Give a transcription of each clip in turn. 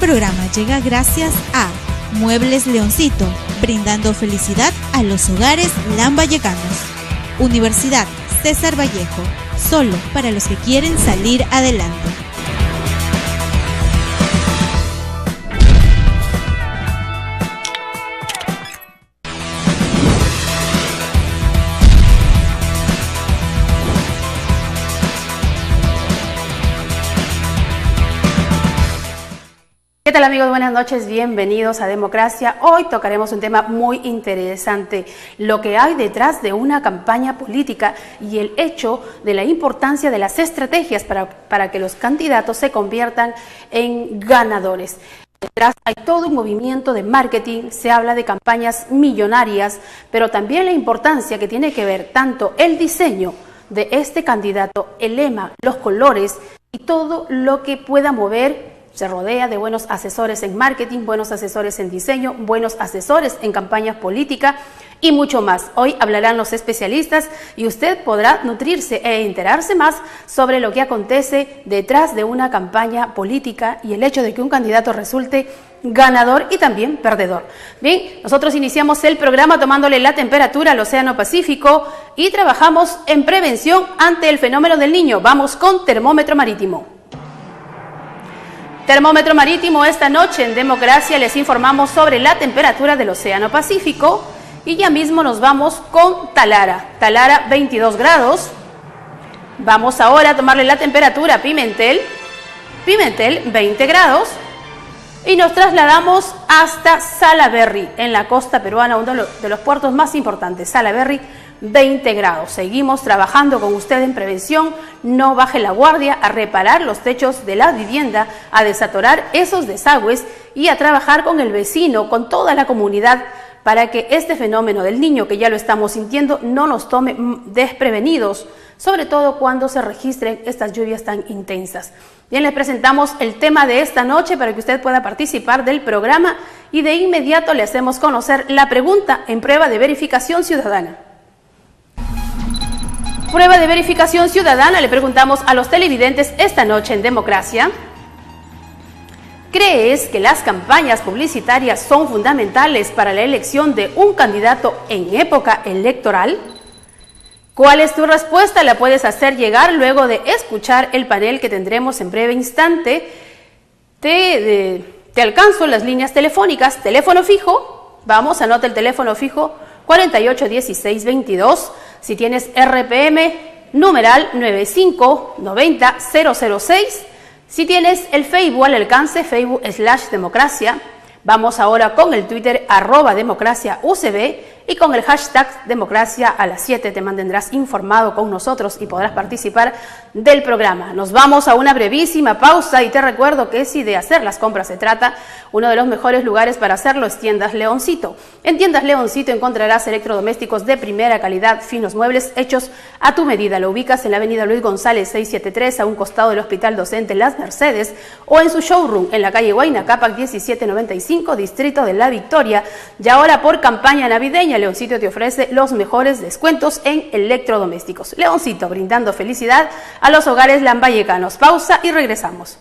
programa llega gracias a Muebles Leoncito, brindando felicidad a los hogares lambayecanos. Universidad César Vallejo, solo para los que quieren salir adelante. ¿Qué tal, amigos? Buenas noches, bienvenidos a Democracia. Hoy tocaremos un tema muy interesante, lo que hay detrás de una campaña política y el hecho de la importancia de las estrategias para que los candidatos se conviertan en ganadores. Detrás hay todo un movimiento de marketing, se habla de campañas millonarias, pero también la importancia que tiene que ver tanto el diseño de este candidato, el lema, los colores y todo lo que pueda mover. Se rodea de buenos asesores en marketing, buenos asesores en diseño, buenos asesores en campañas políticas y mucho más. Hoy hablarán los especialistas y usted podrá nutrirse e enterarse más sobre lo que acontece detrás de una campaña política y el hecho de que un candidato resulte ganador y también perdedor. Bien, nosotros iniciamos el programa tomándole la temperatura al Océano Pacífico y trabajamos en prevención ante el fenómeno del Niño. Vamos con termómetro marítimo. Termómetro marítimo, esta noche en Democracia les informamos sobre la temperatura del Océano Pacífico y ya mismo nos vamos con Talara. Talara 22 grados. Vamos ahora a tomarle la temperatura a Pimentel. Pimentel 20 grados. Y nos trasladamos hasta Salaberry, en la costa peruana, uno de los puertos más importantes. Salaberry 20 grados. Seguimos trabajando con usted en prevención, no baje la guardia, a reparar los techos de la vivienda, a desatorar esos desagües y a trabajar con el vecino, con toda la comunidad, para que este fenómeno del Niño, que ya lo estamos sintiendo, no nos tome desprevenidos, sobre todo cuando se registren estas lluvias tan intensas. Bien, les presentamos el tema de esta noche para que usted pueda participar del programa y de inmediato le hacemos conocer la pregunta en prueba de verificación ciudadana. Prueba de verificación ciudadana, le preguntamos a los televidentes esta noche en Democracia. ¿Crees que las campañas publicitarias son fundamentales para la elección de un candidato en época electoral? ¿Cuál es tu respuesta? La puedes hacer llegar luego de escuchar el panel que tendremos en breve instante. Te alcanzo las líneas telefónicas, teléfono fijo, vamos, anota el teléfono fijo 481622. Si tienes RPM, numeral 9590006. Si tienes el Facebook al alcance, Facebook/Democracia. Vamos ahora con el Twitter @DemocraciaUCB y con el hashtag Democracia a las 7 te mantendrás informado con nosotros y podrás participar del programa. Nos vamos a una brevísima pausa y te recuerdo que si de hacer las compras se trata, uno de los mejores lugares para hacerlo es Tiendas Leoncito. En Tiendas Leoncito encontrarás electrodomésticos de primera calidad, finos muebles hechos a tu medida. Lo ubicas en la avenida Luis González 673 a un costado del Hospital Docente Las Mercedes o en su showroom en la calle Huayna Cápac 1795, distrito de La Victoria. Y ahora por campaña navideña, Leoncito te ofrece los mejores descuentos en electrodomésticos. Leoncito, brindando felicidad a los hogares lambayecanos. Pausa y regresamos.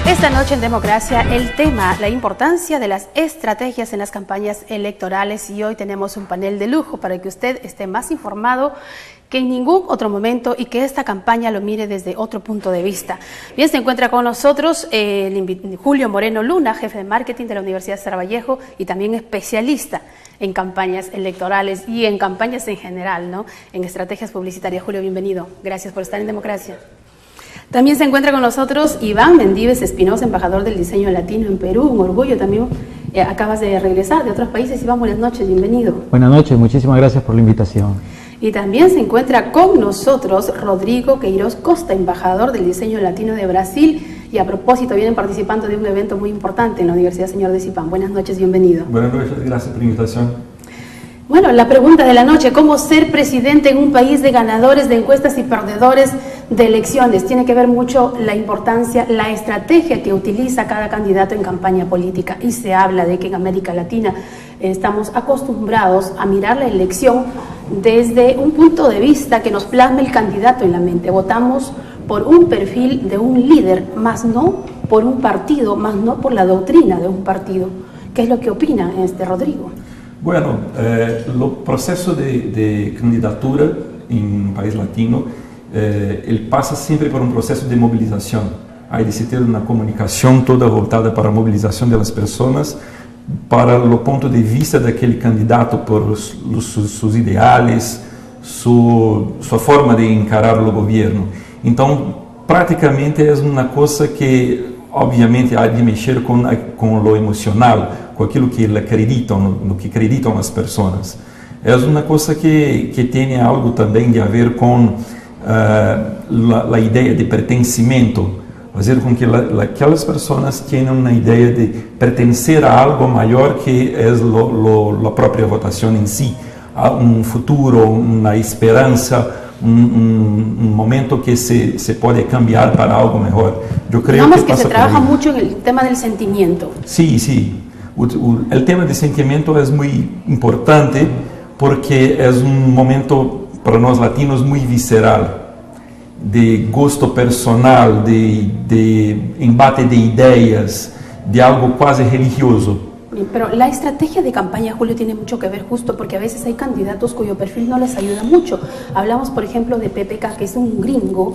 Esta noche en Democracia el tema, la importancia de las estrategias en las campañas electorales, y hoy tenemos un panel de lujo para que usted esté más informado que en ningún otro momento y que esta campaña lo mire desde otro punto de vista. Bien, se encuentra con nosotros Julio Moreno Luna, jefe de marketing de la Universidad César Vallejo y también especialista en campañas electorales y en campañas en general, ¿no? En estrategias publicitarias. Julio, bienvenido. Gracias por estar en Democracia. También se encuentra con nosotros Iván Mendívez Espinosa, embajador del diseño latino en Perú, un orgullo también. Acabas de regresar de otros países. Iván, buenas noches, bienvenido. Buenas noches, muchísimas gracias por la invitación. Y también se encuentra con nosotros Rodrigo Queiroz Costa, embajador del diseño latino de Brasil. Y a propósito, vienen participando de un evento muy importante en la Universidad Señor de Zipán. Buenas noches, bienvenido. Buenas noches, gracias por la invitación. Bueno, la pregunta de la noche, ¿cómo ser presidente en un país de ganadores de encuestas y perdedores de elecciones? Tiene que ver mucho la importancia, la estrategia que utiliza cada candidato en campaña política. Y se habla de que en América Latina estamos acostumbrados a mirar la elección desde un punto de vista que nos plasme el candidato en la mente. Votamos por un perfil de un líder, más no por un partido, más no por la doctrina de un partido. ¿Qué es lo que opina Rodrigo? Bueno, el proceso de candidatura en un país latino, él pasa siempre por un proceso de movilización. Hay que tener una comunicación toda voltada para la movilización de las personas, para el punto de vista de aquel candidato, por sus ideales, su forma de encarar el gobierno. Entonces, prácticamente es una cosa que, obviamente, hay que mexer con lo emocional, com aquilo que acreditam, no que acreditam as pessoas. É uma coisa que tem algo também de a ver com a ideia de pertencimento, fazer com que aquelas pessoas tenham uma ideia de pertencer a algo maior que é a própria votação em si, a futuro, uma esperança, momento que se pode cambiar para algo melhor. Eu creio Digamos que se trabaja muito en el tema del sentimiento. Sí, sí. El tema de sentimiento es muy importante porque es un momento para los latinos muy visceral, de gusto personal, de embate de ideas, de algo casi religioso. Pero la estrategia de campaña, Julio, tiene mucho que ver justo porque a veces hay candidatos cuyo perfil no les ayuda mucho. Hablamos, por ejemplo, de PPK, que es un gringo,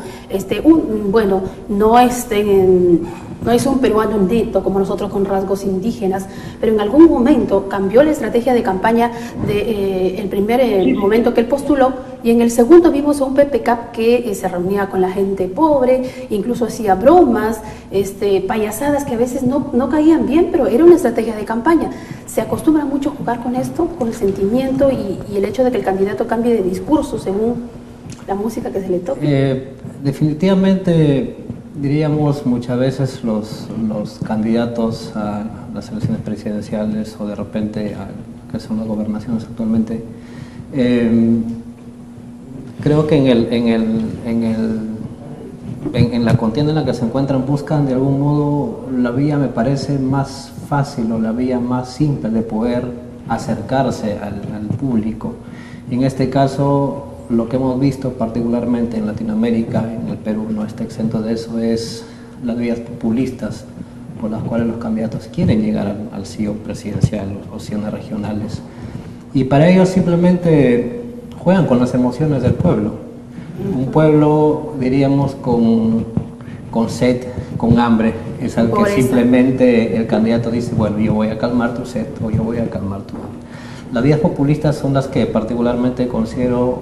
no es un peruano neto como nosotros con rasgos indígenas, pero en algún momento cambió la estrategia de campaña el primer momento que él postuló, y en el segundo vimos a un PPK que se reunía con la gente pobre, incluso hacía bromas, payasadas que a veces no caían bien, pero era una estrategia de campaña. Se acostumbra mucho a jugar con esto, con el sentimiento y el hecho de que el candidato cambie de discurso según la música que se le toque. Definitivamente, diríamos muchas veces los candidatos a las elecciones presidenciales o de repente a que son las gobernaciones actualmente, creo que en la contienda en la que se encuentran buscan de algún modo la vía, me parece, más fácil o la vía más simple de poder acercarse al público. Y en este caso, lo que hemos visto particularmente en Latinoamérica, en el Perú no está exento de eso, es las vías populistas por las cuales los candidatos quieren llegar al CEO presidencial o opciones regionales. Y para ellos simplemente juegan con las emociones del pueblo. Un pueblo, diríamos, con sed, con hambre, es al que simplemente el candidato dice, bueno, yo voy a calmar tu sed o yo voy a calmar tu hambre. Las vías populistas son las que particularmente considero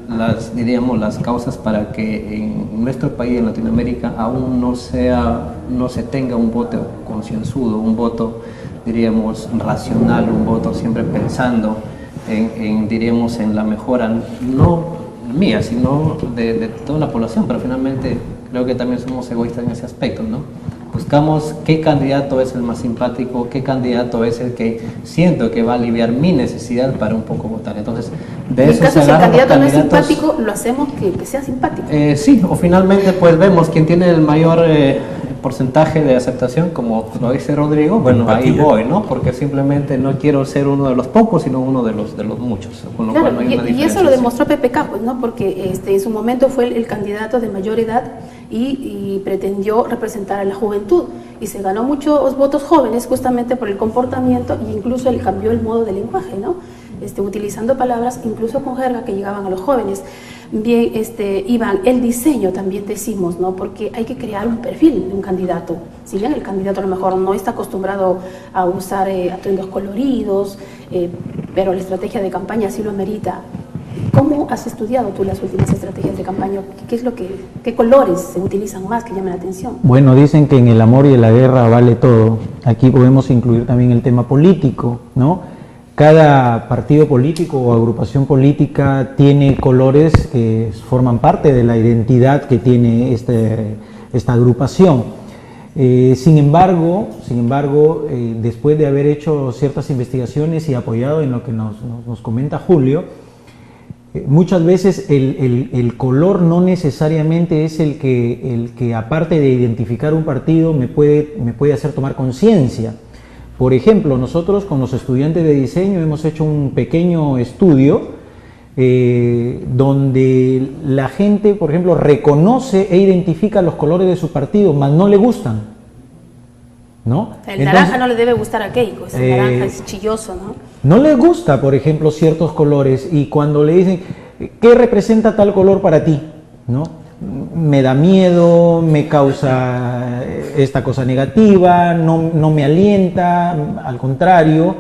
las causas para que en nuestro país, en Latinoamérica, aún no se tenga un voto concienzudo, un voto, diríamos, racional, un voto siempre pensando diríamos, en la mejora, no mía, sino de toda la población, pero finalmente creo que también somos egoístas en ese aspecto, ¿no? Buscamos qué candidato es el más simpático, qué candidato es el que siento que va a aliviar mi necesidad para un poco votar. Entonces, de eso se agarran los candidatos. Si el candidato no es simpático, lo hacemos que sea simpático. Sí, o finalmente pues vemos quién tiene el mayor porcentaje de aceptación, como lo dice Rodrigo, bueno, ahí voy, ¿no? Porque simplemente no quiero ser uno de los pocos, sino uno de los muchos, con lo cual no hay una diferencia. Y eso lo demostró PPK, pues, ¿no? Porque en su momento fue el candidato de mayor edad y pretendió representar a la juventud y se ganó muchos votos jóvenes justamente por el comportamiento, e incluso él cambió el modo de lenguaje, ¿no? Utilizando palabras incluso con jerga que llegaban a los jóvenes. Bien, Iván, el diseño también decimos, ¿no? Porque hay que crear un perfil de un candidato. Si bien el candidato a lo mejor no está acostumbrado a usar atuendos coloridos, pero la estrategia de campaña sí lo amerita. ¿Cómo has estudiado tú las últimas estrategias de campaña? ¿Qué colores se utilizan más que llaman la atención? Bueno, dicen que en el amor y en la guerra vale todo. Aquí podemos incluir también el tema político, ¿no? Cada partido político o agrupación política tiene colores que forman parte de la identidad que tiene esta agrupación. Sin embargo, después de haber hecho ciertas investigaciones y apoyado en lo que nos comenta Julio, muchas veces el color no necesariamente es el que aparte de identificar un partido me puede hacer tomar conciencia. Por ejemplo, nosotros con los estudiantes de diseño hemos hecho un pequeño estudio donde la gente, por ejemplo, reconoce e identifica los colores de su partido, mas no le gustan, ¿no? El naranja no le debe gustar a Keiko, ese naranja es chilloso, ¿no? No le gusta, por ejemplo, ciertos colores, y cuando le dicen, ¿qué representa tal color para ti? ¿No? Me da miedo, me causa esta cosa negativa, no me alienta, al contrario,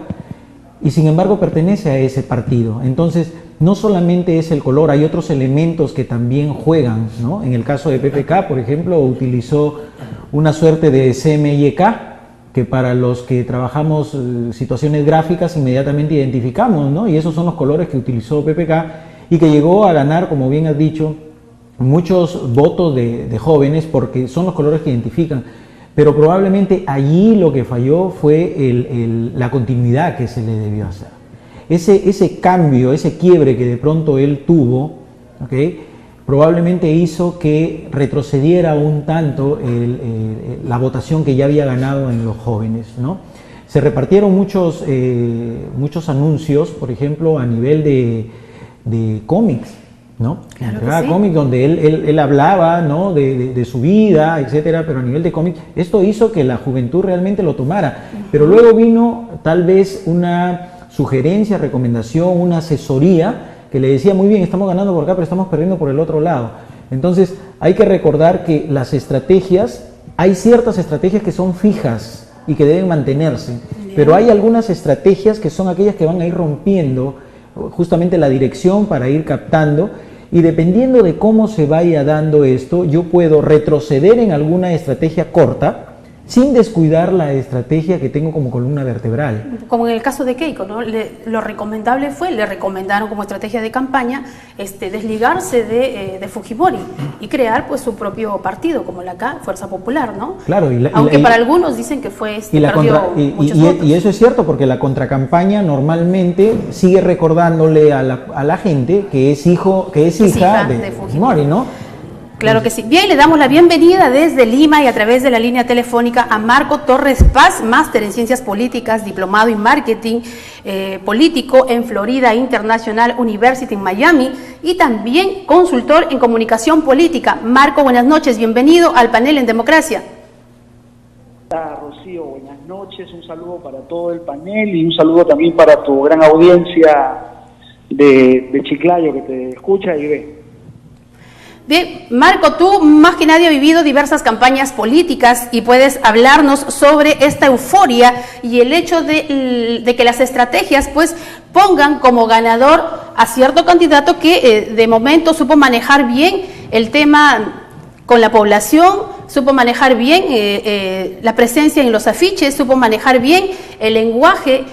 y sin embargo pertenece a ese partido. Entonces, no solamente es el color, hay otros elementos que también juegan, ¿no? En el caso de PPK, por ejemplo, utilizó una suerte de CMYK, que para los que trabajamos situaciones gráficas inmediatamente identificamos, ¿no? Y esos son los colores que utilizó PPK y que llegó a ganar, como bien has dicho, muchos votos de jóvenes porque son los colores que identifican. Pero probablemente allí lo que falló fue la continuidad que se le debió hacer. Ese cambio, ese quiebre que de pronto él tuvo, ¿okay?, probablemente hizo que retrocediera un tanto la votación que ya había ganado en los jóvenes, ¿no? Se repartieron muchos anuncios, por ejemplo, a nivel de cómics, ¿no? Claro, sí. Cómics donde él hablaba, ¿no?, de su vida, etcétera, pero a nivel de cómics, esto hizo que la juventud realmente lo tomara. Pero luego vino tal vez una sugerencia, recomendación, una asesoría que le decía, muy bien, estamos ganando por acá, pero estamos perdiendo por el otro lado. Entonces, hay que recordar que las estrategias, hay ciertas estrategias que son fijas y que deben mantenerse, pero hay algunas estrategias que son aquellas que van a ir rompiendo justamente la dirección para ir captando, y dependiendo de cómo se vaya dando esto, yo puedo retroceder en alguna estrategia corta, sin descuidar la estrategia que tengo como columna vertebral. Como en el caso de Keiko, ¿no? Lo recomendable fue, le recomendaron como estrategia de campaña desligarse de Fujimori y crear pues su propio partido, como la Fuerza Popular, ¿no? Claro, aunque para algunos dicen que fue y eso es cierto, porque la contracampaña normalmente sigue recordándole a la gente que es hija de Fujimori, ¿no? Claro que sí. Bien, le damos la bienvenida desde Lima y a través de la línea telefónica a Marco Torres Paz, máster en Ciencias Políticas, diplomado en Marketing Político en Florida International University en Miami y también consultor en Comunicación Política. Marco, buenas noches, bienvenido al panel en Democracia. Hola, Rocío, buenas noches, un saludo para todo el panel y un saludo también para tu gran audiencia de Chiclayo que te escucha y ve. Bien, Marco, tú más que nadie has vivido diversas campañas políticas y puedes hablarnos sobre esta euforia y el hecho de que las estrategias pues pongan como ganador a cierto candidato que de momento supo manejar bien el tema con la población, supo manejar bien la presencia en los afiches, supo manejar bien el lenguaje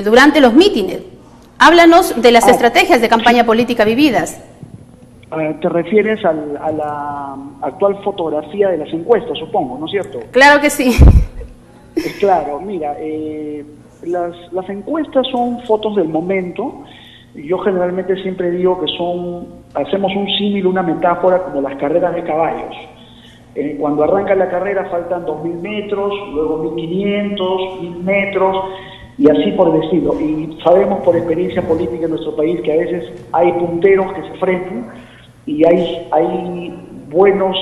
durante los mítines. Háblanos de las estrategias de campaña política vividas. Te refieres a la actual fotografía de las encuestas, supongo, ¿no es cierto? Claro que sí. Claro, mira, las encuestas son fotos del momento. Yo generalmente siempre digo que hacemos un símil, una metáfora como las carreras de caballos. Cuando arranca la carrera faltan 2.000 metros, luego 1.500, 1.000 metros, y así por decirlo. Y sabemos por experiencia política en nuestro país que a veces hay punteros que se frenan, y hay buenos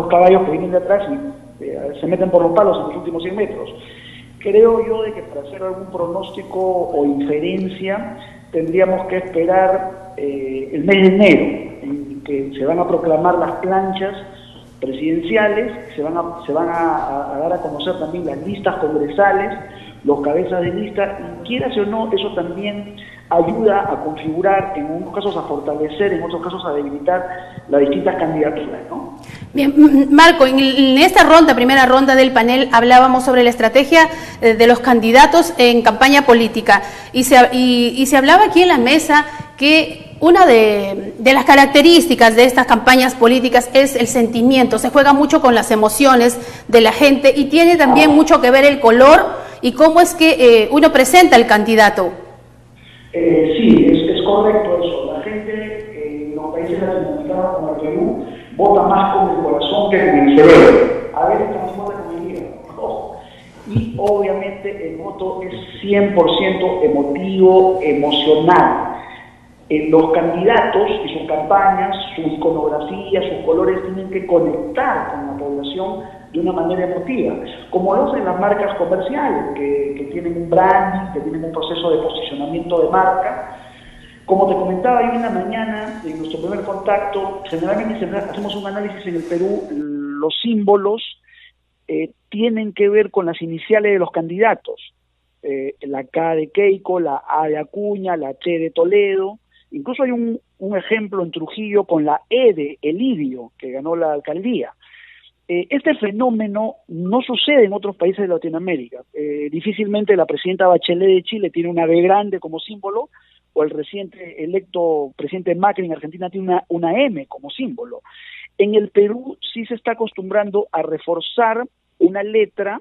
caballos que vienen de atrás y se meten por los palos en los últimos 100 metros. Creo yo de que para hacer algún pronóstico o inferencia tendríamos que esperar el mes de enero, en que se van a proclamar las planchas presidenciales, se van a dar a conocer también las listas congresales, los cabezas de lista, y quieras o no, eso también ayuda a configurar, en unos casos a fortalecer, en otros casos a debilitar las distintas candidaturas, ¿no? Bien, Marco, en esta primera ronda del panel, hablábamos sobre la estrategia de los candidatos en campaña política y se hablaba aquí en la mesa que Una de las características de estas campañas políticas es el sentimiento, se juega mucho con las emociones de la gente y tiene también mucho que ver el color y cómo es que uno presenta el candidato. Sí, es correcto eso. La gente en los países latinoamericanos como el Perú vota más con el corazón que con el cerebro. A veces también vota con el hígado. Y obviamente el voto es 100% emotivo, emocional. Los candidatos y sus campañas, su iconografía, sus colores tienen que conectar con la población de una manera emotiva, como lo hacen las marcas comerciales, que tienen un branding, que tienen un proceso de posicionamiento de marca. Como te comentaba hoy en la mañana, en nuestro primer contacto, generalmente hacemos un análisis en el Perú, los símbolos tienen que ver con las iniciales de los candidatos, la K de Keiko, la A de Acuña, la T de Toledo. Incluso hay un ejemplo en Trujillo con la E de Elidio, que ganó la alcaldía. Este fenómeno no sucede en otros países de Latinoamérica. Difícilmente la presidenta Bachelet de Chile tiene una B grande como símbolo, o el reciente electo presidente Macri en Argentina tiene una M como símbolo. En el Perú sí se está acostumbrando a reforzar una letra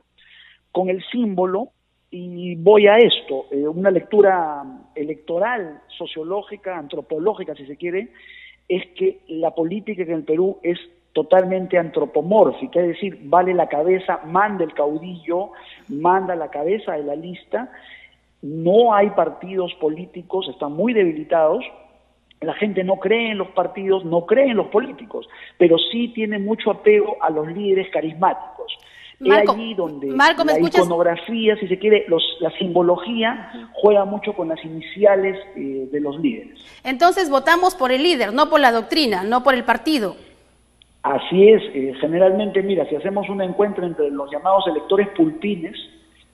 con el símbolo. Y voy a esto, una lectura electoral, sociológica, antropológica, si se quiere, es que la política en el Perú es totalmente antropomórfica, es decir, vale la cabeza, manda el caudillo, manda la cabeza de la lista, no hay partidos políticos, están muy debilitados, la gente no cree en los partidos, no cree en los políticos, pero sí tiene mucho apego a los líderes carismáticos. Marco, es allí donde Marco, la iconografía, si se quiere, la simbología juega mucho con las iniciales de los líderes. Entonces votamos por el líder, no por la doctrina, no por el partido. Así es, generalmente, mira, si hacemos un encuentro entre los llamados electores pulpines,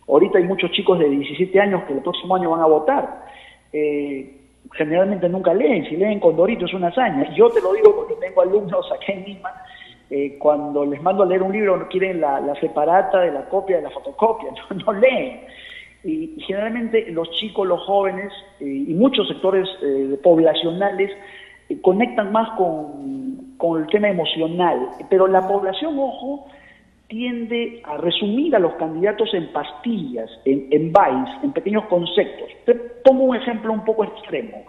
ahorita hay muchos chicos de 17 años que el próximo año van a votar, generalmente nunca leen, si leen Condorito es una hazaña. Yo te lo digo porque tengo alumnos aquí en Lima, cuando les mando a leer un libro quieren la separata de la copia de la fotocopia, no leen. Y generalmente los chicos, los jóvenes y muchos sectores poblacionales conectan más con el tema emocional, pero la población, ojo, tiende a resumir a los candidatos en pastillas, en bytes, en pequeños conceptos. Te pongo un ejemplo un poco extremo.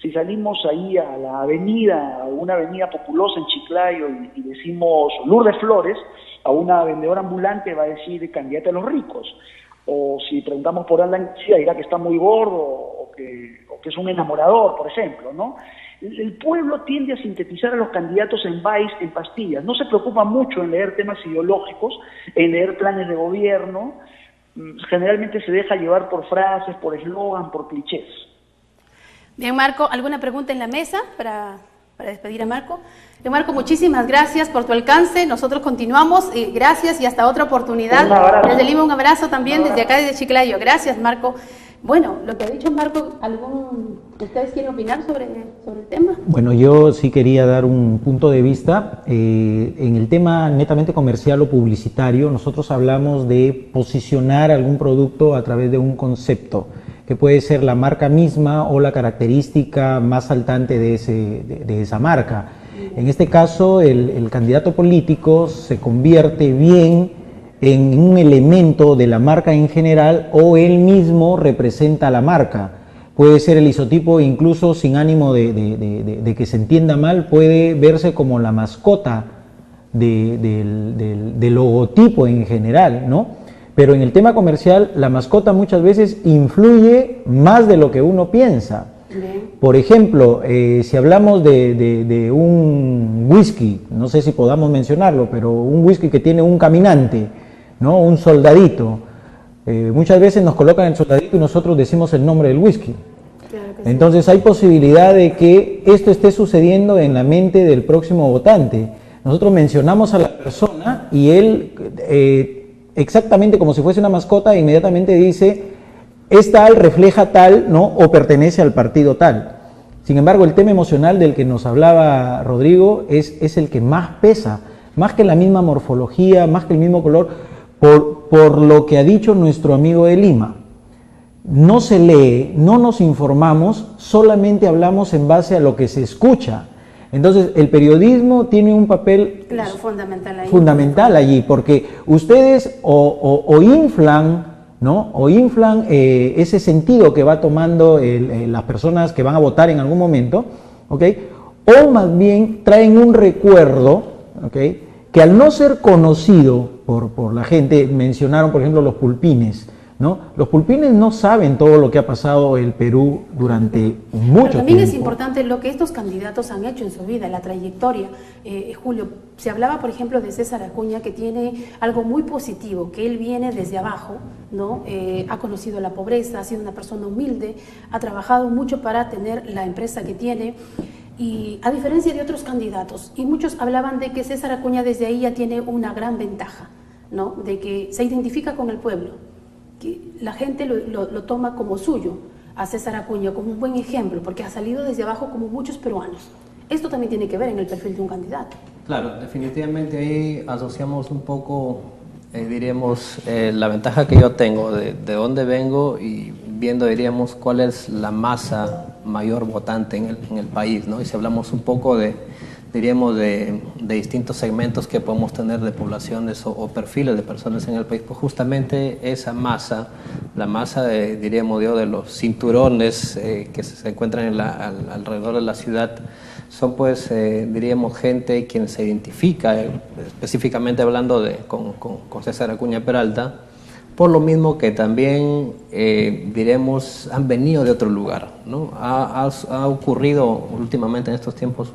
Si salimos ahí a la avenida, a una avenida populosa en Chiclayo y decimos Lourdes Flores, a una vendedora ambulante va a decir candidata a los ricos. O si preguntamos por Alan García, dirá que está muy gordo o que es un enamorador, por ejemplo, ¿no? El pueblo tiende a sintetizar a los candidatos en bytes, en pastillas. No se preocupa mucho en leer temas ideológicos, en leer planes de gobierno. Generalmente se deja llevar por frases, por eslogan, por clichés. Bien, Marco, ¿alguna pregunta en la mesa para despedir a Marco? Bien, Marco, muchísimas gracias por tu alcance.Nosotros continuamos. Gracias y hasta otra oportunidad. Desde Lima un abrazo también, desde acá, desde Chiclayo. Gracias, Marco. Bueno, lo que ha dicho Marco, ¿ustedes quieren opinar sobre el tema? Bueno, yo sí quería dar un punto de vista. En el tema netamente comercial o publicitario, nosotros hablamos de posicionar algún producto a través de un concepto, que puede ser la marca misma o la característica más saltante de esa marca. En este caso, el candidato político se convierte bien en un elemento de la marca en general o él mismo representa la marca. Puede ser el isotipo, incluso sin ánimo de que se entienda mal, puede verse como la mascota del logotipo en general, ¿no? Pero en el tema comercial, la mascota muchas veces influye más de lo que uno piensa. Por ejemplo, si hablamos de un whisky, no sé si podamos mencionarlo, pero un whisky que tiene un caminante, ¿no? Un soldadito. Muchas veces nos colocan el soldadito y nosotros decimos el nombre del whisky. Claro que entonces sí. Hay posibilidad de que esto esté sucediendo en la mente del próximo votante. Nosotros mencionamos a la persona y él... exactamente como si fuese una mascota, inmediatamente dice, es tal, refleja tal, ¿no? O pertenece al partido tal. Sin embargo, el tema emocional del que nos hablaba Rodrigo es el que más pesa, más que la misma morfología, más que el mismo color, por lo que ha dicho nuestro amigo de Lima. no se lee, no nos informamos, solamente hablamos en base a lo que se escucha. Entonces, el periodismo tiene un papel fundamental allí, porque ustedes o inflan, ¿no? O inflan ese sentido que va tomando las personas que van a votar en algún momento, ¿ok? O más bien traen un recuerdo, ¿ok? Que al no ser conocido por la gente, mencionaron por ejemplo los pulpines, ¿no? Los pulpines no saben todo lo que ha pasado el Perú durante mucho tiempo. También es importante lo que estos candidatos han hecho en su vida, la trayectoria. Julio, se hablaba por ejemplo de César Acuña, que tiene algo muy positivo, que él viene desde abajo, ¿no? Ha conocido la pobreza, ha sido una persona humilde, ha trabajado mucho para tener la empresa que tiene. Y a diferencia de otros candidatos, y muchos hablaban de que César Acuña desde ahí ya tiene una gran ventaja, ¿no? De que se identifica con el pueblo, que la gente lo toma como suyo, a César Acuña como un buen ejemplo, porque ha salido desde abajo como muchos peruanos. Esto también tiene que ver en el perfil de un candidato. Claro, definitivamente ahí asociamos un poco, diríamos, la ventaja que yo tengo de dónde vengo y viendo, diríamos, cuál es la masa mayor votante en el país, ¿no? Y si hablamos un poco diríamos, de distintos segmentos que podemos tener de poblaciones o perfiles de personas en el país, pues justamente esa masa, la masa diríamos de los cinturones que se encuentran alrededor de la ciudad, son pues, diríamos, gente quien se identifica, específicamente hablando con César Acuña Peralta, por lo mismo que también, diremos, han venido de otro lugar, ¿no? Ha ocurrido últimamente en estos tiempos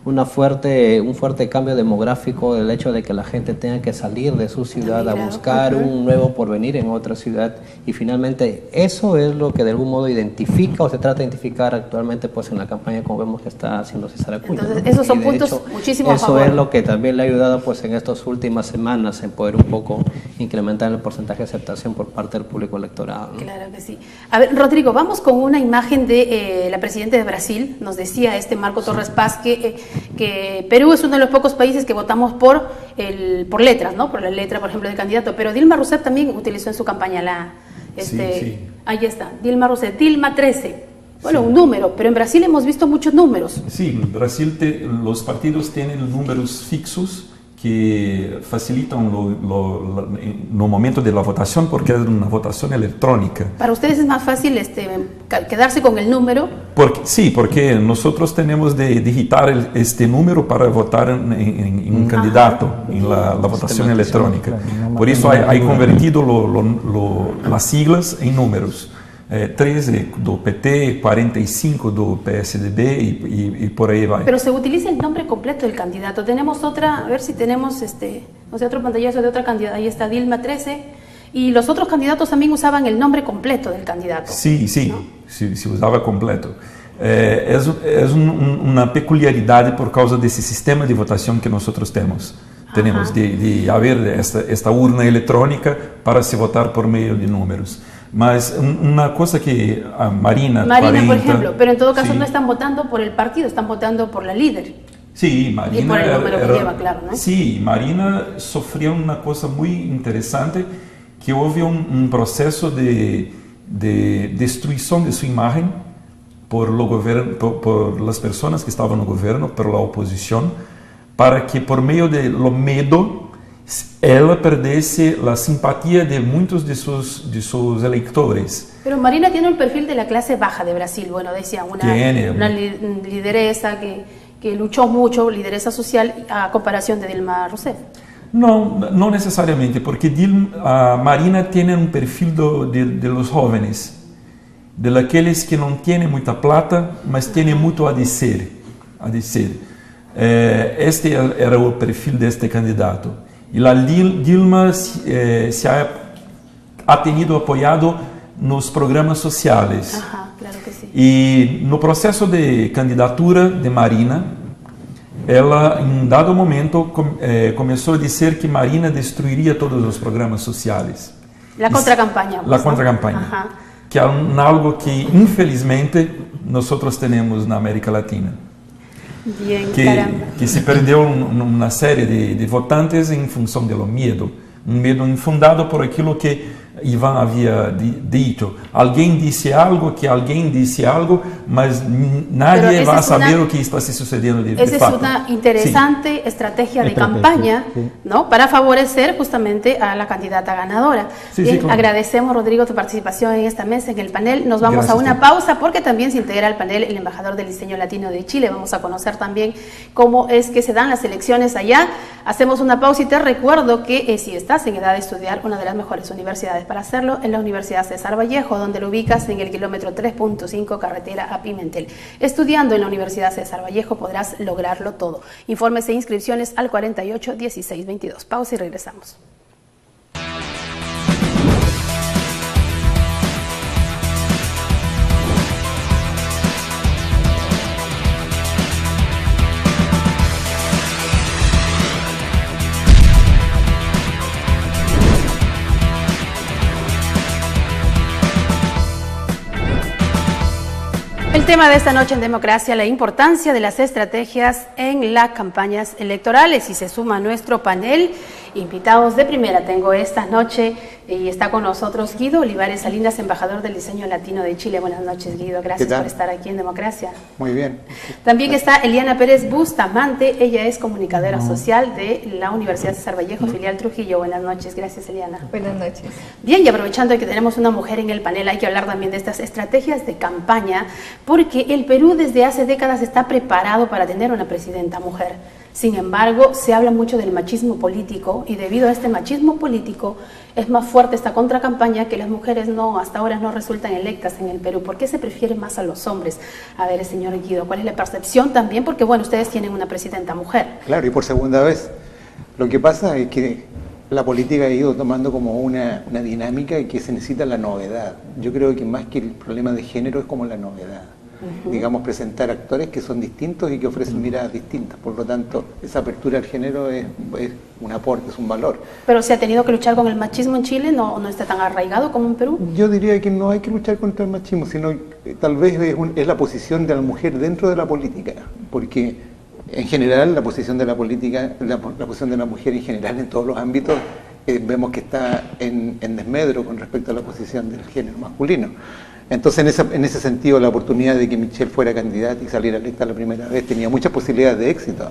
un fuerte cambio demográfico, del hecho de que la gente tenga que salir de su ciudad a buscar un nuevo porvenir en otra ciudad, y finalmente eso es lo que de algún modo identifica o se trata de identificar actualmente pues en la campaña, como vemos que está haciendo César Acuña. Entonces, esos son puntos muchísimo a favor. Eso es lo que también le ha ayudado pues en estas últimas semanas en poder un poco incrementar el porcentaje de aceptación por parte del público electorado, ¿no? Claro que sí. A ver, Rodrigo, vamos con una imagen de la presidenta de Brasil. Nos decía Marco Torres Paz que Perú es uno de los pocos países que votamos por letras, ¿no? Por la letra, por ejemplo, del candidato. Pero Dilma Rousseff también utilizó en su campaña ahí está, Dilma Rousseff, Dilma 13. Bueno, un número, pero en Brasil hemos visto muchos números. Sí, en Brasil los partidos tienen números fixos que facilitan no momento de la votación, porque es una votación electrónica. Para ustedes es más fácil quedarse con el número. Porque nosotros tenemos de digitar este número para votar en un candidato, en la votación electrónica. Por eso hay convertido las siglas en números. 13 do PT, 45 do PSDB y por ahí va. Pero se utiliza el nombre completo del candidato. Tenemos otra, a ver si tenemos otro pantallazo de otra candidata. Ahí está Dilma 13. Y los otros candidatos también usaban el nombre completo del candidato. Sí, ¿no? se usaba completo. Es una peculiaridad por causa de ese sistema de votación que nosotros tenemos. Tenemos de haber esta urna electrónica para se votar por medio de números. Mas una cosa que a Marina 40, por ejemplo, pero en todo caso no están votando por el partido, están votando por la líder. Sí, Marina. Y por el número que lleva, claro, ¿no? Sí, Marina sufrió una cosa muy interesante, que hubo un proceso de destrucción de su imagen por las personas que estaban en el gobierno, por la oposición, para que por medio de lo miedo ela perdesse a simpatia de muitos de sus eleitores. Pero Marina tiene un perfil de la clase baja de Brasil, bueno, decía, una lideresa que luchó mucho, lideresa social, a comparación de Dilma Rousseff. No necesariamente, porque Marina tiene un perfil de los jóvenes, de aqueles que no tienen mucha plata, mas tienen mucho a decir. Este era el perfil de este candidato. Y la Dilma se ha tenido apoyado nos programas sociales. Ajá, claro que sí. Y no proceso de candidatura de Marina, ela em dado momento começou a dizer que Marina destruiria todos os programas sociais. La contracampaña. La contracampaña. Que é algo que infelizmente nós temos na América Latina. Bien, que se perdeu uma série de votantes em função do medo, um medo infundado por aquilo que Iván había dicho, alguien dice algo, que alguien dice algo, mas nadie va a saber lo que está sucediendo de Esa fato. Es una interesante estrategia de campaña, ¿no? Para favorecer justamente a la candidata ganadora. Bien, claro. Agradecemos, Rodrigo, tu participación en esta mesa, en el panel. Nos vamos Gracias, a una pausa porque también se integra al panel el embajador del diseño latino de Chile. Vamos a conocer también cómo es que se dan las elecciones allá. Hacemos una pausa y te recuerdo que si estás en edad de estudiar, una de las mejores universidades para hacerlo en la Universidad César Vallejo, donde lo ubicas en el kilómetro 3.5 carretera a Pimentel. Estudiando en la Universidad César Vallejo podrás lograrlo todo. Informes e inscripciones al 48 16 22. Pausa y regresamos. El tema de esta noche en Democracia, la importancia de las estrategias en las campañas electorales, y se suma a nuestro panel invitados de primera. Tengo esta noche y está con nosotros Guido Olivares Salinas, embajador del diseño latino de Chile. Buenas noches, Guido, gracias por estar aquí en Democracia. Muy bien. También está Eliana Pérez Bustamante, ella es comunicadora social de la Universidad César Vallejo, filial Trujillo. Buenas noches, gracias, Eliana. Buenas noches. Bien, y aprovechando que tenemos una mujer en el panel, hay que hablar también de estas estrategias de campaña, porque el Perú desde hace décadas está preparado para tener una presidenta mujer. Sin embargo, se habla mucho del machismo político, y debido a este machismo político es más fuerte esta contracampaña, que las mujeres hasta ahora no resultan electas en el Perú. ¿Por qué se prefiere más a los hombres? A ver, señor Guido, ¿cuál es la percepción también? Porque bueno, ustedes tienen una presidenta mujer. Claro, y por segunda vez. Lo que pasa es que la política ha ido tomando como una dinámica y que se necesita la novedad. Yo creo que más que el problema de género es como la novedad. Digamos, presentar actores que son distintos y que ofrecen miradas distintas. Por lo tanto, esa apertura al género es un aporte, es un valor. Pero se ha tenido que luchar con el machismo en Chile, no está tan arraigado como en Perú. Yo diría que no hay que luchar contra el machismo, sino tal vez es la posición de la mujer dentro de la política, porque en general la posición de la política, la posición de la mujer en general en todos los ámbitos, vemos que está en desmedro con respecto a la posición del género masculino. Entonces, en ese sentido, la oportunidad de que Michelle fuera candidata y saliera electa la primera vez tenía muchas posibilidades de éxito.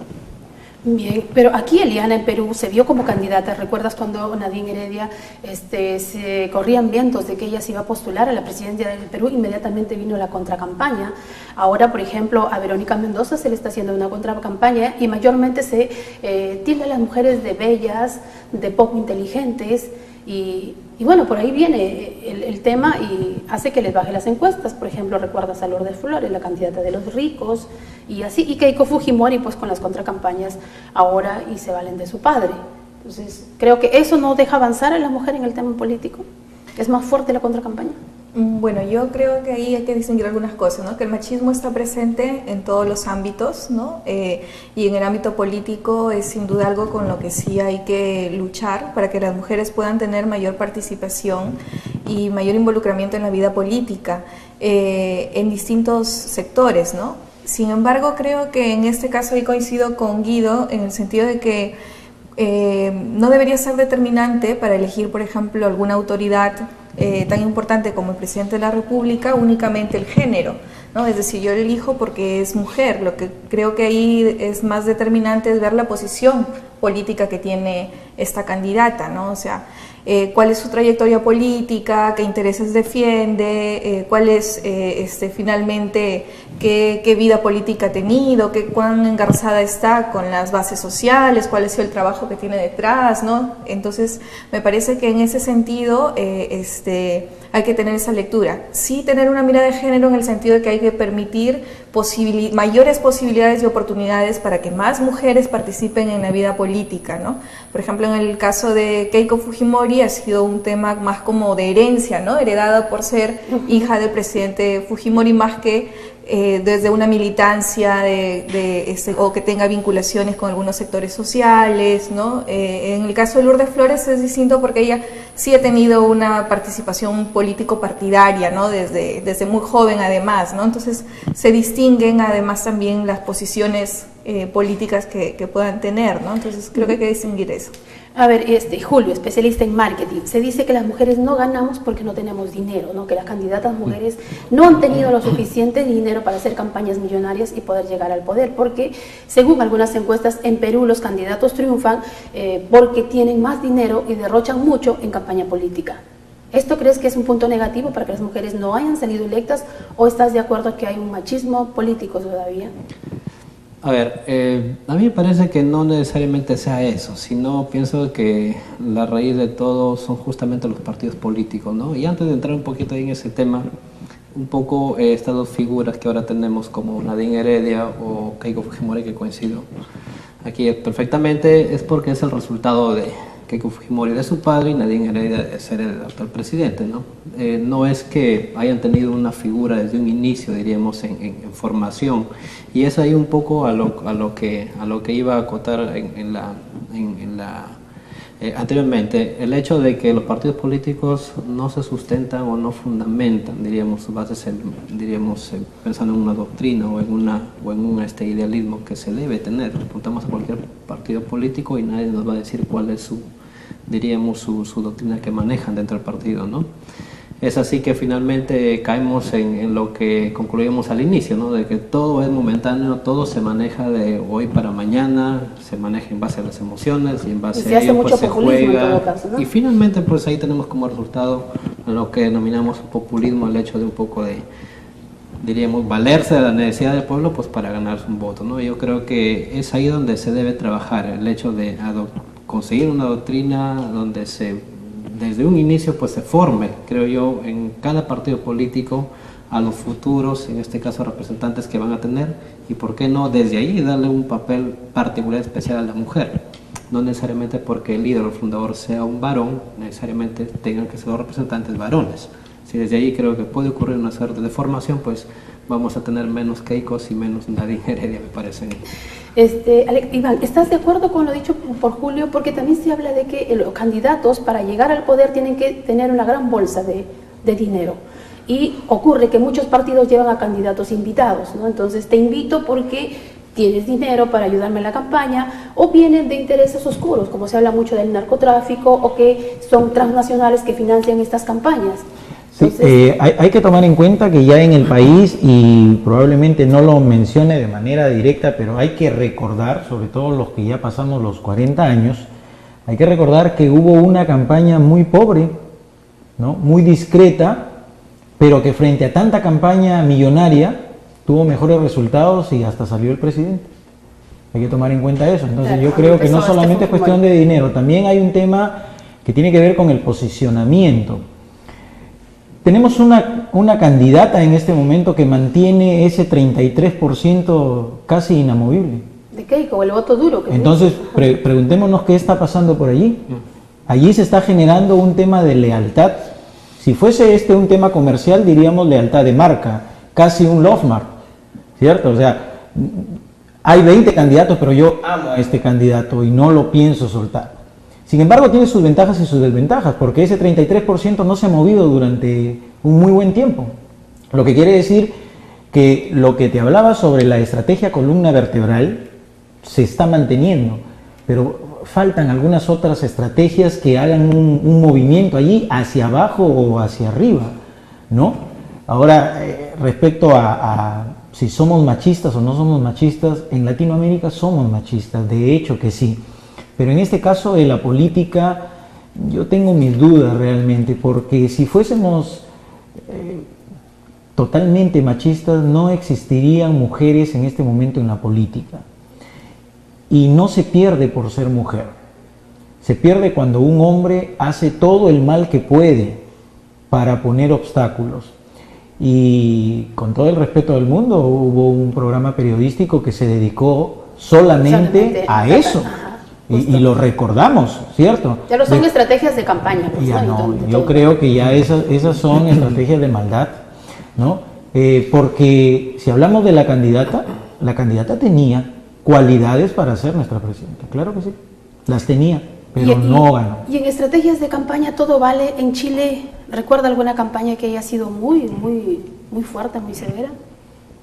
Bien, pero aquí Eliana en Perú se vio como candidata. ¿Recuerdas cuando Nadine Heredia se corrían vientos de que ella se iba a postular a la presidencia del Perú? Inmediatamente vino la contracampaña. Ahora, por ejemplo, a Verónica Mendoza se le está haciendo una contracampaña y mayormente se tilda a las mujeres de bellas, de poco inteligentes. Y bueno, por ahí viene el tema y hace que les baje las encuestas. Por ejemplo, recuerdas a Lourdes Flores, la candidata de los ricos, y así, y Keiko Fujimori pues con las contracampañas ahora y se valen de su padre. Entonces, creo que eso no deja avanzar a la mujer en el tema político. ¿Es más fuerte la contracampaña? Bueno, yo creo que ahí hay que distinguir algunas cosas, ¿no? Que el machismo está presente en todos los ámbitos, ¿no? Y en el ámbito político es sin duda algo con lo que sí hay que luchar para que las mujeres puedan tener mayor participación y mayor involucramiento en la vida política en distintos sectores, ¿no? Sin embargo, creo que en este caso ahí coincido con Guido en el sentido de que no debería ser determinante para elegir, por ejemplo, alguna autoridad tan importante como el presidente de la República únicamente el género, ¿no? Es decir, yo elijo porque es mujer. Lo que creo que ahí es más determinante es ver la posición política que tiene esta candidata, ¿no? O sea, cuál es su trayectoria política, qué intereses defiende, cuál es finalmente qué vida política ha tenido, cuán engarzada está con las bases sociales, cuál ha sido el trabajo que tiene detrás, ¿no? Entonces, me parece que en ese sentido hay que tener esa lectura. Sí tener una mirada de género en el sentido de que hay que permitir mayores posibilidades y oportunidades para que más mujeres participen en la vida política, ¿no? Por ejemplo, en el caso de Keiko Fujimori ha sido un tema más como de herencia, ¿no? Heredada por ser hija del presidente Fujimori, más que desde una militancia o que tenga vinculaciones con algunos sectores sociales, ¿no? En el caso de Lourdes Flores es distinto porque ella sí ha tenido una participación político-partidaria, ¿no? Desde muy joven además, ¿no? Entonces se distinguen además también las posiciones políticas que puedan tener, ¿no? Entonces creo que hay que distinguir eso. A ver, Julio, especialista en marketing, se dice que las mujeres no ganamos porque no tenemos dinero, ¿no? Que las candidatas mujeres no han tenido lo suficiente dinero para hacer campañas millonarias y poder llegar al poder, porque según algunas encuestas en Perú los candidatos triunfan porque tienen más dinero y derrochan mucho en campaña política. ¿Esto crees que es un punto negativo para que las mujeres no hayan salido electas o estás de acuerdo que hay un machismo político todavía? A ver, a mí me parece que no necesariamente sea eso, sino pienso que la raíz de todo son justamente los partidos políticos, ¿no? Y antes de entrar un poquito ahí en ese tema, un poco estas dos figuras que ahora tenemos como Nadine Heredia o Keiko Fujimori, que coincido aquí perfectamente, es porque es el resultado de Keiko Fujimori de su padre y Nadine Heredia de ser el actual presidente, ¿no? No es que hayan tenido una figura desde un inicio, diríamos, en formación, y es ahí un poco a lo que iba a acotar anteriormente, el hecho de que los partidos políticos no se sustentan o no fundamentan, diríamos, sus bases, pensando en una doctrina o en un idealismo que se debe tener. Preguntamos a cualquier partido político y nadie nos va a decir cuál es su doctrina que manejan dentro del partido, ¿no? Es así que finalmente caemos en lo que concluimos al inicio, ¿no? De que todo es momentáneo, todo se maneja de hoy para mañana, se maneja en base a las emociones y en base a ello pues se juega. En todo caso, ¿no? Y finalmente pues ahí tenemos como resultado lo que denominamos populismo, el hecho de un poco de, diríamos, valerse de la necesidad del pueblo pues para ganarse un voto, ¿no? Yo creo que es ahí donde se debe trabajar, el hecho de conseguir una doctrina donde desde un inicio pues se forme, creo yo, en cada partido político a los futuros, en este caso representantes que van a tener, y por qué no desde ahí darle un papel particular especial a la mujer. No necesariamente porque el líder o el fundador sea un varón, necesariamente tengan que ser los representantes varones. Si desde ahí creo que puede ocurrir una suerte de formación, pues vamos a tener menos Keikos y menos Nadine Heredia, me parece. Iván, ¿estás de acuerdo con lo dicho por Julio? Porque también se habla de que los candidatos para llegar al poder tienen que tener una gran bolsa de dinero. Y ocurre que muchos partidos llevan a candidatos invitados, ¿no? Entonces te invito porque tienes dinero para ayudarme en la campaña, o vienen de intereses oscuros, como se habla mucho del narcotráfico, o que son transnacionales que financian estas campañas. Sí, hay que tomar en cuenta que ya en el país, y probablemente no lo mencione de manera directa, pero hay que recordar, sobre todo los que ya pasamos los 40 años, hay que recordar que hubo una campaña muy pobre, ¿no? Muy discreta, pero que frente a tanta campaña millonaria tuvo mejores resultados y hasta salió el presidente. Hay que tomar en cuenta eso. Entonces yo creo que no solamente es cuestión de dinero, también hay un tema que tiene que ver con el posicionamiento. Tenemos una candidata en este momento que mantiene ese 33% casi inamovible. ¿De Keiko, el voto duro? Entonces, preguntémonos qué está pasando por allí. Allí se está generando un tema de lealtad. Si fuese un tema comercial, diríamos lealtad de marca, casi un love mark, ¿cierto? O sea, hay 20 candidatos, pero yo amo a este candidato y no lo pienso soltar. Sin embargo, tiene sus ventajas y sus desventajas, porque ese 33% no se ha movido durante un muy buen tiempo. Lo que quiere decir que lo que te hablaba sobre la estrategia columna vertebral se está manteniendo, pero faltan algunas otras estrategias que hagan un movimiento allí hacia abajo o hacia arriba, ¿no? Ahora, respecto a si somos machistas o no somos machistas, en Latinoamérica somos machistas, de hecho que sí. Pero en este caso de la política, yo tengo mis dudas realmente, porque si fuésemos totalmente machistas, no existirían mujeres en este momento en la política. Y no se pierde por ser mujer. Se pierde cuando un hombre hace todo el mal que puede para poner obstáculos. Y con todo el respeto del mundo, hubo un programa periodístico que se dedicó solamente a eso. Y lo recordamos, ¿cierto? Ya no son estrategias de campaña. Pues, ya no, yo creo que ya esas son estrategias de maldad, ¿no? Porque si hablamos de la candidata tenía cualidades para ser nuestra presidenta, claro que sí, las tenía, pero no ganó. Y en estrategias de campaña todo vale. En Chile, ¿recuerda alguna campaña que haya sido muy fuerte, muy severa?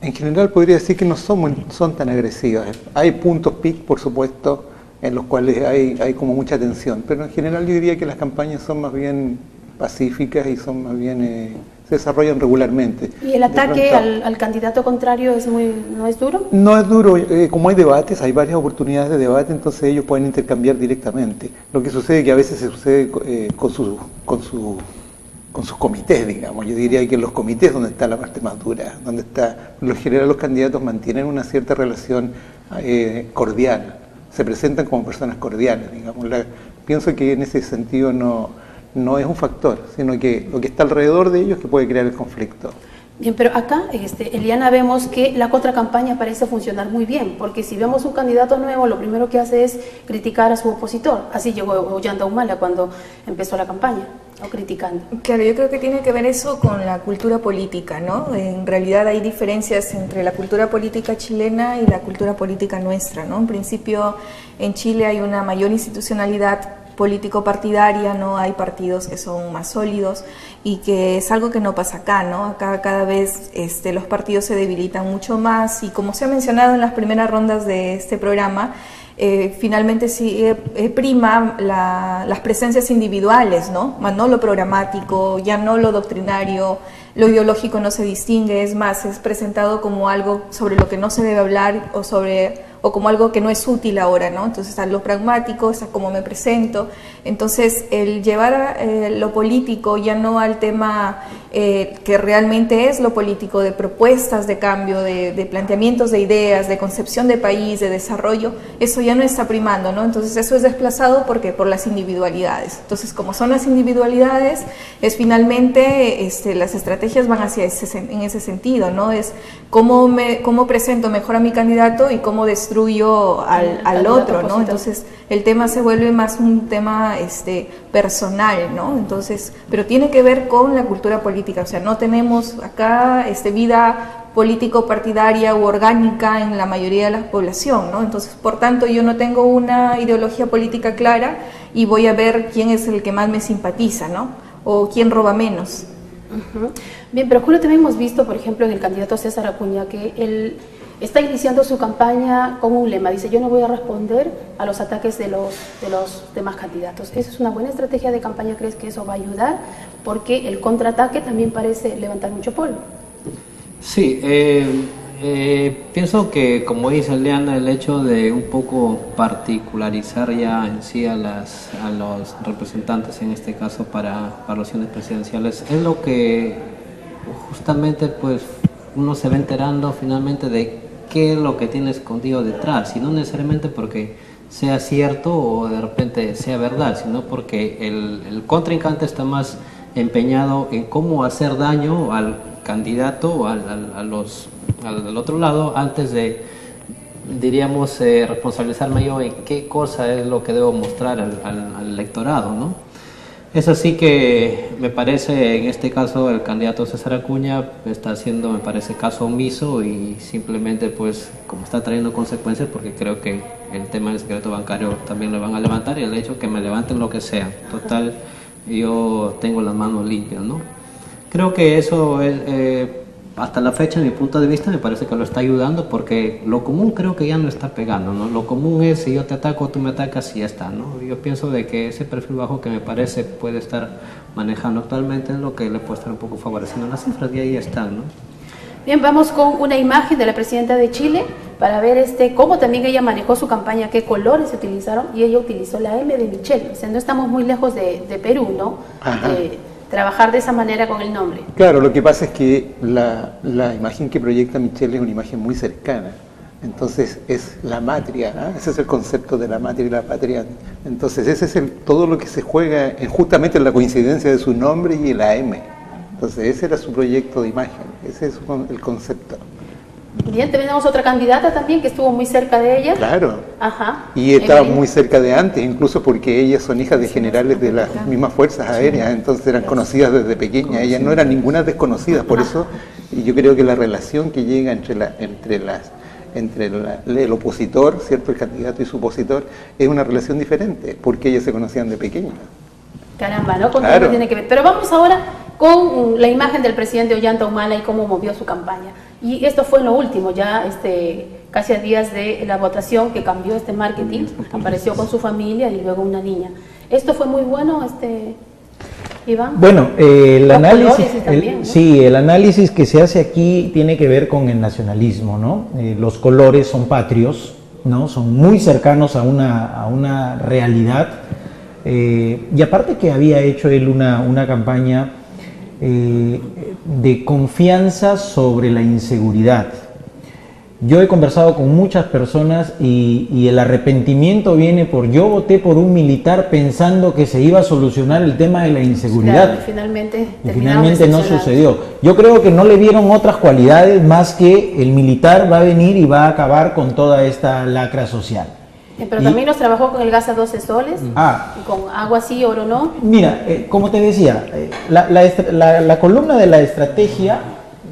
En general podría decir que no son tan agresivas. Hay puntos PIC, por supuesto, en los cuales hay como mucha tensión, pero en general yo diría que las campañas son más bien pacíficas y son más bien se desarrollan regularmente. ¿Y el ataque al candidato contrario no es duro? No es duro, como hay debates, hay varias oportunidades de debate, entonces ellos pueden intercambiar directamente. Lo que sucede es que a veces se sucede con sus comités, digamos. Yo diría que en los comités donde está la parte más dura, donde está, en general los candidatos mantienen una cierta relación cordial, se presentan como personas cordiales, digamos. Pienso que en ese sentido no es un factor, sino que lo que está alrededor de ellos que puede crear el conflicto. Bien, pero acá, Eliana, vemos que la contracampaña parece funcionar muy bien, porque si vemos un candidato nuevo, lo primero que hace es criticar a su opositor. Así llegó Ollanta Humala cuando empezó la campaña, o criticando. Claro, yo creo que tiene que ver eso con la cultura política, ¿no? En realidad hay diferencias entre la cultura política chilena y la cultura política nuestra, ¿no? En principio, en Chile hay una mayor institucionalidad político-partidaria, ¿no? Hay partidos que son más sólidos y que es algo que no pasa acá, ¿no? Acá cada vez los partidos se debilitan mucho más y, como se ha mencionado en las primeras rondas de este programa, finalmente sí prima las presencias individuales, ¿no? No lo programático, ya no lo doctrinario, lo ideológico no se distingue, es más, es presentado como algo sobre lo que no se debe hablar o como algo que no es útil ahora, ¿no? Entonces está lo pragmático, está cómo me presento. Entonces el llevar lo político ya no al tema que realmente es lo político, de propuestas de cambio, de planteamientos de ideas, de concepción de país, de desarrollo, eso ya no está primando, ¿no? Entonces eso es desplazado por las individualidades. Entonces, como son las individualidades, es finalmente las estrategias van en ese sentido, ¿no? Es cómo presento mejor a mi candidato y cómo destruyo al otro, ¿no? Entonces el tema se vuelve más un tema personal, ¿no? Entonces, pero tiene que ver con la cultura política, o sea, no tenemos acá vida político-partidaria u orgánica en la mayoría de la población, ¿no? Entonces, por tanto, yo no tengo una ideología política clara y voy a ver quién es el que más me simpatiza, ¿no? O quién roba menos. Uh-huh. Bien, pero Julio, también hemos visto, por ejemplo, en el candidato César Acuña, que él está iniciando su campaña con un lema, dice: yo no voy a responder a los ataques de los demás candidatos. ¿Eso es una buena estrategia de campaña? ¿Crees que eso va a ayudar? Porque el contraataque también parece levantar mucho polvo. Sí, pienso que, como dice Eliana, el hecho de un poco particularizar ya en sí a los representantes, en este caso para elecciones presidenciales, es lo que justamente pues uno se va enterando finalmente de qué es lo que tiene escondido detrás, y no necesariamente porque sea cierto o de repente sea verdad, sino porque el contrincante está más empeñado en cómo hacer daño al candidato o al otro lado, antes de, diríamos, responsabilizarme yo en qué cosa es lo que debo mostrar al electorado, ¿no? Es así que me parece, en este caso, el candidato César Acuña está haciendo, me parece, caso omiso, y simplemente, pues, como está trayendo consecuencias, porque creo que el tema del secreto bancario también lo van a levantar, y el hecho que me levanten lo que sea, total, yo tengo las manos limpias, ¿no? Creo que eso es, hasta la fecha, en mi punto de vista, me parece que lo está ayudando, porque lo común creo que ya no está pegando, ¿no? Lo común es: si yo te ataco, tú me atacas y ya está, ¿no? Yo pienso de que ese perfil bajo que me parece puede estar manejando actualmente es lo que le puede estar un poco favoreciendo las cifras, y ahí están, ¿no? Bien, vamos con una imagen de la presidenta de Chile para ver cómo también ella manejó su campaña, qué colores se utilizaron, y ella utilizó la M de Michelle. O sea, no estamos muy lejos de Perú, ¿no? Trabajar de esa manera con el nombre. Claro, lo que pasa es que la imagen que proyecta Michelle es una imagen muy cercana. Entonces es la matria, ¿eh? Ese es el concepto de la matria y la patria. Entonces ese es todo lo que se juega justamente en la coincidencia de su nombre y la M. Entonces ese era su proyecto de imagen, ese es el concepto. Bien, tenemos otra candidata también que estuvo muy cerca de ella. Claro. Ajá. Y estaba muy cerca de antes, incluso porque ellas son hijas de generales de las mismas fuerzas aéreas, entonces eran conocidas desde pequeñas. Ellas no eran ninguna desconocidas, por eso yo creo que la relación que llega entre el opositor, ¿cierto?, el candidato y su opositor, es una relación diferente, porque ellas se conocían de pequeñas. Caramba, ¿no? Con todo tiene que ver. Pero vamos ahora con la imagen del presidente Ollanta Humala y cómo movió su campaña. Y esto fue en lo último, ya casi a días de la votación, que cambió este marketing, apareció con su familia y luego una niña. ¿Esto fue muy bueno, Iván? Bueno, el Los análisis, colores también, ¿no? sí, el análisis que se hace aquí tiene que ver con el nacionalismo, ¿no? Los colores son patrios, ¿no? Son muy cercanos a una realidad, y aparte que había hecho él una campaña de confianza sobre la inseguridad. Yo he conversado con muchas personas y el arrepentimiento viene por yo voté por un militar pensando que se iba a solucionar el tema de la inseguridad. Claro, y finalmente no sucedió. Yo creo que no le vieron otras cualidades más que el militar va a venir y va a acabar con toda esta lacra social. Pero también nos trabajó con el gas a 12 soles, y con agua sí, oro no. Mira, como te decía, la columna de la estrategia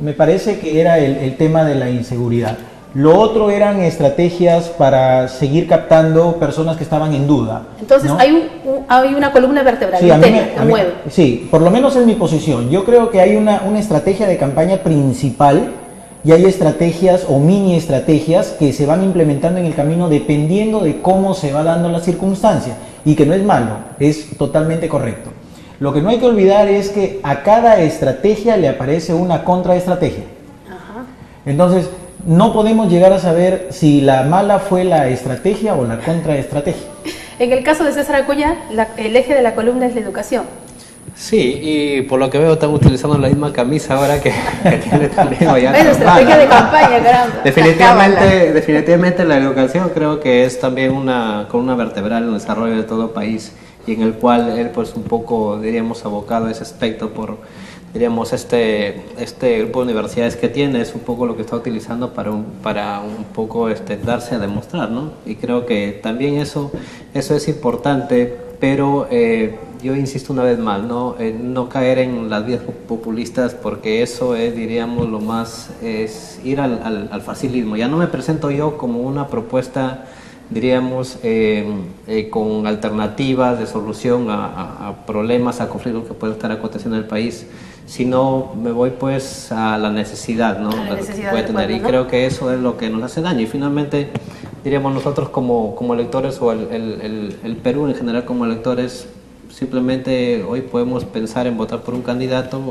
me parece que era el tema de la inseguridad. Lo otro eran estrategias para seguir captando personas que estaban en duda. Entonces, ¿no? hay una columna vertebral, sí, mueve. Sí, por lo menos es mi posición. Yo creo que hay una estrategia de campaña principal y hay estrategias o mini estrategias que se van implementando en el camino dependiendo de cómo se va dando la circunstancia. Y que no es malo, es totalmente correcto. Lo que no hay que olvidar es que a cada estrategia le aparece una contraestrategia. Ajá. Entonces, no podemos llegar a saber si la mala fue la estrategia o la contraestrategia. En el caso de César Acuña, el eje de la columna es la educación. Sí, y por lo que veo están utilizando la misma camisa ahora que tiene Toledo ya. Es estrategia de campaña, caramba. Definitivamente la educación creo que es también una columna vertebral en el desarrollo de todo país, y en el cual él pues un poco, diríamos, abocado a ese aspecto por, diríamos, este grupo de universidades que tiene, es un poco lo que está utilizando para un poco darse a demostrar, ¿no? Y creo que también eso es importante, pero yo insisto una vez más, ¿no? No caer en las vías populistas, porque eso es, diríamos, lo más, es ir al facilismo. Ya no me presento yo como una propuesta, diríamos, con alternativas de solución a problemas, a conflictos que pueden estar aconteciendo en el país, sino me voy pues a la necesidad, ¿no? La necesidad que puede tener, pueblo, y ¿no? creo que eso es lo que nos hace daño. Y finalmente, diríamos, nosotros como electores, o el Perú en general como electores, simplemente hoy podemos pensar en votar por un candidato,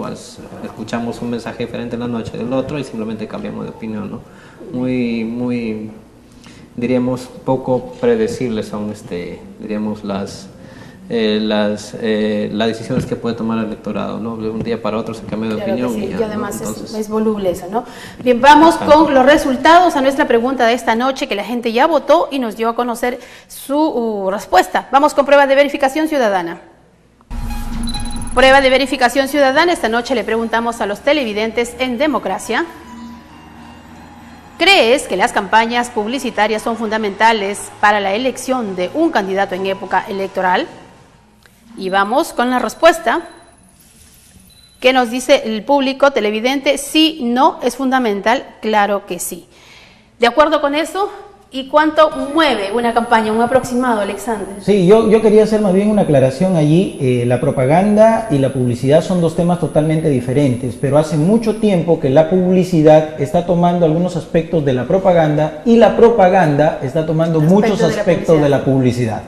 escuchamos un mensaje diferente en la noche del otro y simplemente cambiamos de opinión, ¿no? Muy diríamos, poco predecibles son, diríamos, las decisiones que puede tomar el electorado, ¿no? De un día para otro se cambia de opinión. Sí, y, y además, ¿no? Entonces, es voluble eso, ¿no? Bien, vamos con los resultados a nuestra pregunta de esta noche, que la gente ya votó y nos dio a conocer su respuesta. Vamos con prueba de verificación ciudadana. Prueba de verificación ciudadana. Esta noche le preguntamos a los televidentes en Democracia: ¿crees que las campañas publicitarias son fundamentales para la elección de un candidato en época electoral? Y vamos con la respuesta que nos dice el público televidente: sí, no, es fundamental, claro que sí. ¿De acuerdo con eso? ¿Y cuánto mueve una campaña, un aproximado, Alexander? Sí, yo quería hacer más bien una aclaración allí. La propaganda y la publicidad son dos temas totalmente diferentes, pero hace mucho tiempo que la publicidad está tomando algunos aspectos de la propaganda y la propaganda está tomando muchos aspectos de la publicidad,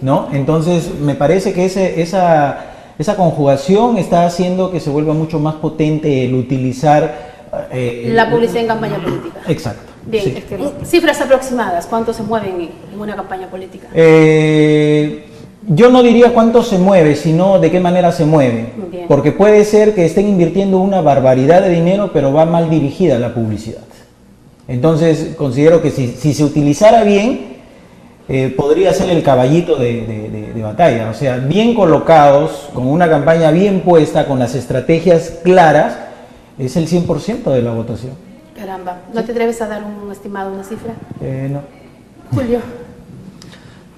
¿no? Entonces, me parece que esa conjugación está haciendo que se vuelva mucho más potente el utilizar la publicidad en campaña política. Exacto. Bien, sí. Cifras aproximadas, ¿cuánto se mueven en una campaña política? Yo no diría cuánto se mueve, sino de qué manera se mueve. Bien. Porque puede ser que estén invirtiendo una barbaridad de dinero, pero va mal dirigida la publicidad. Entonces, considero que si se utilizara bien, podría ser el caballito de batalla. O sea, bien colocados, con una campaña bien puesta, con las estrategias claras, es el 100% de la votación. Caramba, ¿no te atreves a dar un estimado, una cifra? No. Julio.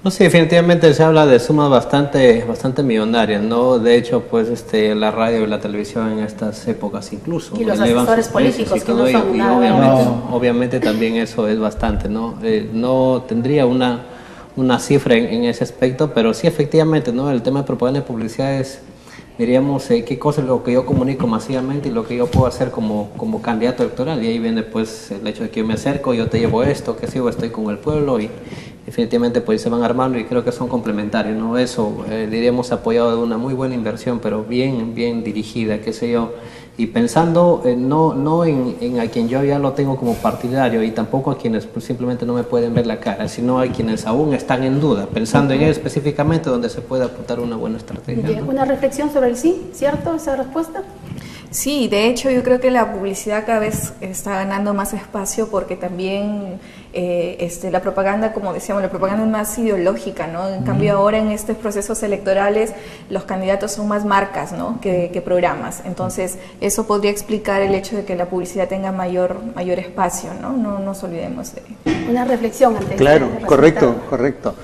No sé, definitivamente se habla de sumas bastante millonarias, ¿no? De hecho, pues la radio y la televisión en estas épocas incluso y los elevan asesores sus precios políticos y todo, que no son y nada. obviamente también eso es bastante, ¿no? No tendría una cifra en ese aspecto, pero sí, efectivamente, ¿no? El tema de propaganda y publicidad es diríamos, qué cosa es lo que yo comunico masivamente y lo que yo puedo hacer como candidato electoral. Y ahí viene pues el hecho de que yo me acerco, yo te llevo esto, que sigo, estoy con el pueblo, y definitivamente pues se van armando y creo que son complementarios, ¿no? Eso diríamos apoyado de una muy buena inversión, pero bien dirigida, qué sé yo. Y pensando no en a quien yo ya lo tengo como partidario, y tampoco a quienes pues, simplemente no me pueden ver la cara, sino a quienes aún están en duda, pensando en ellos específicamente donde se puede apuntar una buena estrategia, ¿no? Una reflexión sobre el sí, ¿cierto? Esa respuesta. Sí, de hecho yo creo que la publicidad cada vez está ganando más espacio porque también la propaganda, como decíamos, la propaganda es más ideológica, ¿no? En cambio ahora en estos procesos electorales los candidatos son más marcas, ¿no? que programas. Entonces eso podría explicar el hecho de que la publicidad tenga mayor espacio, ¿no? No nos olvidemos de ello. Una reflexión antes. Claro, correcto.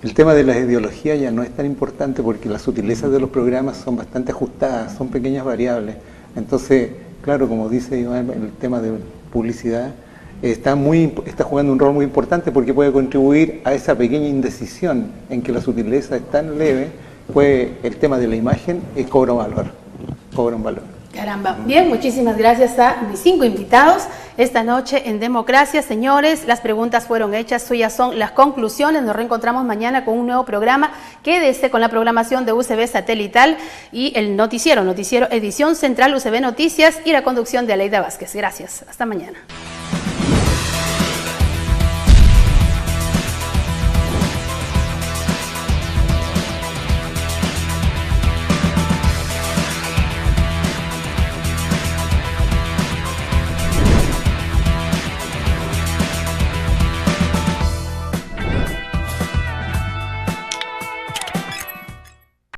El tema de las ideologías ya no es tan importante porque las sutilezas de los programas son bastante ajustadas, son pequeñas variables. Entonces, claro, como dice Iván, el tema de publicidad está jugando un rol muy importante porque puede contribuir a esa pequeña indecisión en que la sutileza es tan leve, pues el tema de la imagen cobra un valor. Caramba. Bien, muchísimas gracias a mis 5 invitados esta noche en Democracia. Señores, las preguntas fueron hechas, suyas son las conclusiones. Nos reencontramos mañana con un nuevo programa. Quédese con la programación de UCB Satelital y el noticiero edición central UCB Noticias y la conducción de Aleida Vázquez. Gracias. Hasta mañana.